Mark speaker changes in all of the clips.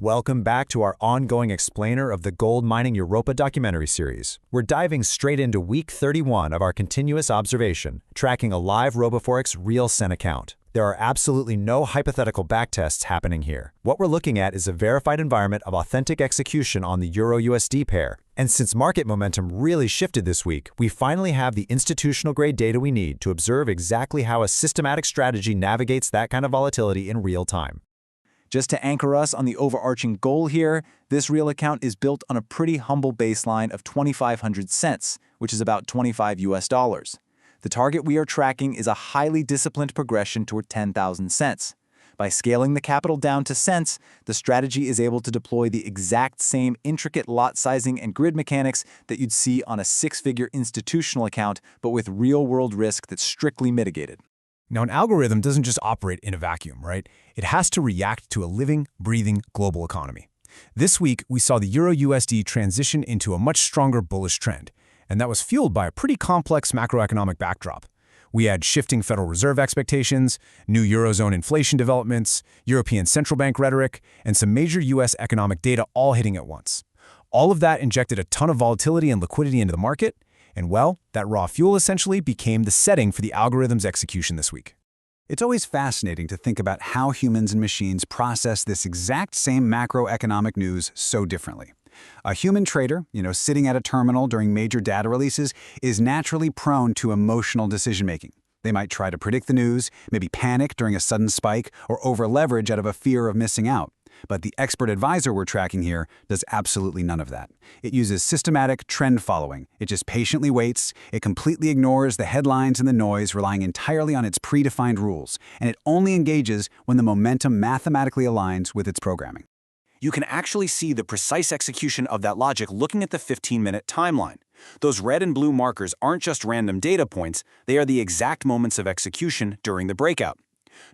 Speaker 1: Welcome back to our ongoing explainer of the GoldMining Europa documentary series. We're diving straight into week 31 of our continuous observation, tracking a live RoboForex Real Cent account. There are absolutely no hypothetical backtests happening here. What we're looking at is a verified environment of authentic execution on the EURUSD pair. And since market momentum really shifted this week, we finally have the institutional-grade data we need to observe exactly how a systematic strategy navigates that kind of volatility in real time.
Speaker 2: Just to anchor us on the overarching goal here, this real account is built on a pretty humble baseline of 2,500 cents, which is about $25. The target we are tracking is a highly disciplined progression toward 10,000 cents. By scaling the capital down to cents, the strategy is able to deploy the exact same intricate lot sizing and grid mechanics that you'd see on a six-figure institutional account, but with real-world risk that's strictly mitigated.
Speaker 3: Now, an algorithm doesn't just operate in a vacuum, right? It has to react to a living, breathing global economy. This week, we saw the EURUSD transition into a much stronger bullish trend, and that was fueled by a pretty complex macroeconomic backdrop. We had shifting Federal Reserve expectations, new Eurozone inflation developments, European central bank rhetoric, and some major U.S. economic data all hitting at once. All of that injected a ton of volatility and liquidity into the market, and well, that raw fuel essentially became the setting for the algorithm's execution this week.
Speaker 4: It's always fascinating to think about how humans and machines process this exact same macroeconomic news so differently. A human trader, sitting at a terminal during major data releases, is naturally prone to emotional decision-making. They might try to predict the news, maybe panic during a sudden spike, or over-leverage out of a fear of missing out. But the expert advisor we're tracking here does absolutely none of that. It uses systematic trend following. It just patiently waits. It completely ignores the headlines and the noise, relying entirely on its predefined rules. And it only engages when the momentum mathematically aligns with its programming.
Speaker 5: You can actually see the precise execution of that logic looking at the 15-minute timeline. Those red and blue markers aren't just random data points, they are the exact moments of execution during the breakout.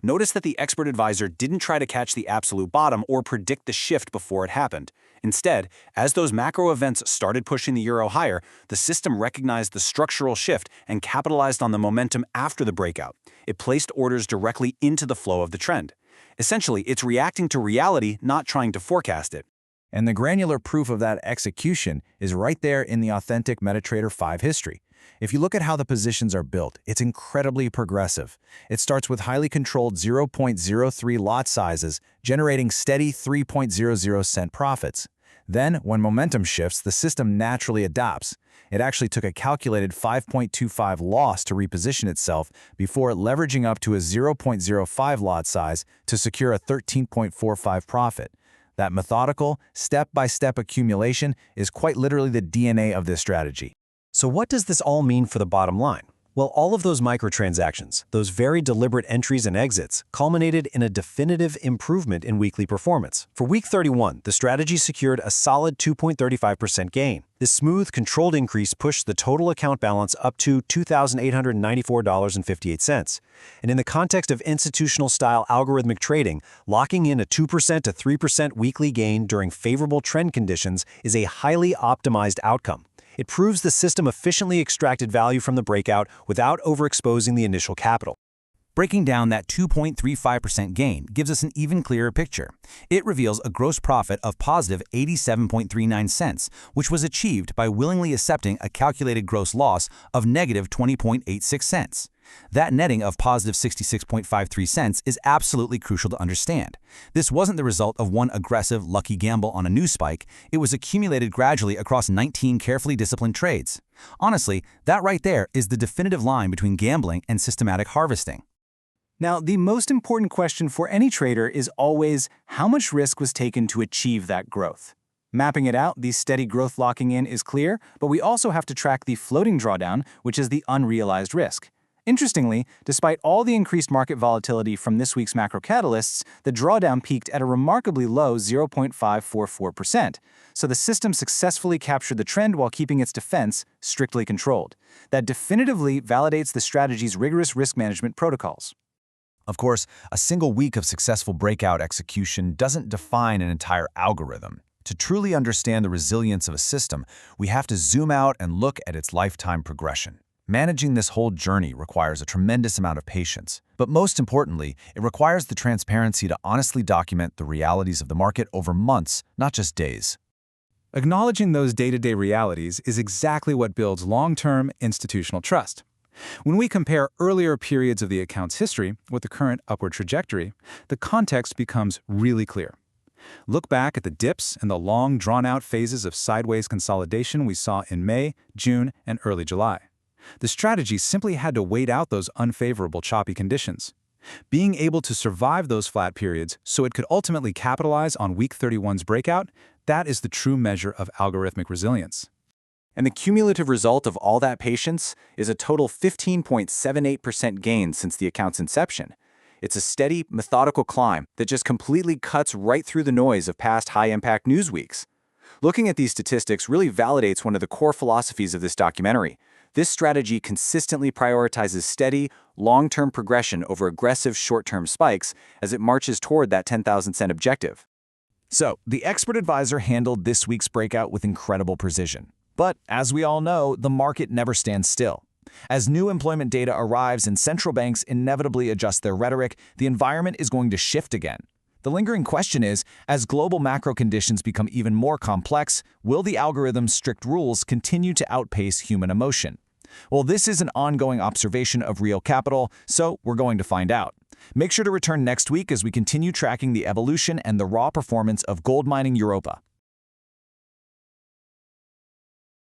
Speaker 5: Notice that the expert advisor didn't try to catch the absolute bottom or predict the shift before it happened. Instead, as those macro events started pushing the euro higher, the system recognized the structural shift and capitalized on the momentum after the breakout. It placed orders directly into the flow of the trend. Essentially, it's reacting to reality, not trying to forecast it.
Speaker 3: And the granular proof of that execution is right there in the authentic MetaTrader 5 history. If you look at how the positions are built, it's incredibly progressive. It starts with highly controlled 0.03 lot sizes, generating steady 3.00 cent profits. Then, when momentum shifts, the system naturally adapts. It actually took a calculated 5.25 loss to reposition itself before leveraging up to a 0.05 lot size to secure a 13.45 profit. That methodical, step-by-step accumulation is quite literally the DNA of this strategy.
Speaker 1: So what does this all mean for the bottom line? Well, all of those microtransactions, those very deliberate entries and exits, culminated in a definitive improvement in weekly performance. For week 31, the strategy secured a solid 2.35% gain. This smooth, controlled increase pushed the total account balance up to $2,894.58. And in the context of institutional-style algorithmic trading, locking in a 2% to 3% weekly gain during favorable trend conditions is a highly optimized outcome. It proves the system efficiently extracted value from the breakout without overexposing the initial capital.
Speaker 6: Breaking down that 2.35% gain gives us an even clearer picture. It reveals a gross profit of positive 87.39 cents, which was achieved by willingly accepting a calculated gross loss of negative 20.86 cents. That netting of positive 66.53 cents is absolutely crucial to understand. This wasn't the result of one aggressive, lucky gamble on a news spike. It was accumulated gradually across 19 carefully disciplined trades. Honestly, that right there is the definitive line between gambling and systematic harvesting.
Speaker 2: Now, the most important question for any trader is always how much risk was taken to achieve that growth. Mapping it out, the steady growth locking in is clear, but we also have to track the floating drawdown, which is the unrealized risk. Interestingly, despite all the increased market volatility from this week's macro catalysts, the drawdown peaked at a remarkably low 0.544%, so the system successfully captured the trend while keeping its defense strictly controlled. That definitively validates the strategy's rigorous risk management protocols.
Speaker 3: Of course, a single week of successful breakout execution doesn't define an entire algorithm. To truly understand the resilience of a system, we have to zoom out and look at its lifetime progression. Managing this whole journey requires a tremendous amount of patience, But most importantly, it requires the transparency to honestly document the realities of the market over months, not just days.
Speaker 2: Acknowledging those day-to-day realities is exactly what builds long-term institutional trust. When we compare earlier periods of the account's history with the current upward trajectory, the context becomes really clear. Look back at the dips and the long, drawn-out phases of sideways consolidation we saw in May, June, and early July. The strategy simply had to wait out those unfavorable choppy conditions. Being able to survive those flat periods so it could ultimately capitalize on week 31's breakout, that is the true measure of algorithmic resilience.
Speaker 5: And the cumulative result of all that patience is a total 15.78% gain since the account's inception. It's a steady, methodical climb that just completely cuts right through the noise of past high-impact news weeks. Looking at these statistics really validates one of the core philosophies of this documentary. This strategy consistently prioritizes steady, long-term progression over aggressive short-term spikes as it marches toward that 10,000-cent objective.
Speaker 3: So, the expert advisor handled this week's breakout with incredible precision. But, as we all know, the market never stands still. As new employment data arrives and central banks inevitably adjust their rhetoric, the environment is going to shift again. The lingering question is, as global macro conditions become even more complex, will the algorithm's strict rules continue to outpace human emotion? Well, this is an ongoing observation of real capital, so we're going to find out. Make sure to return next week as we continue tracking the evolution and the raw performance of GoldMining Europa.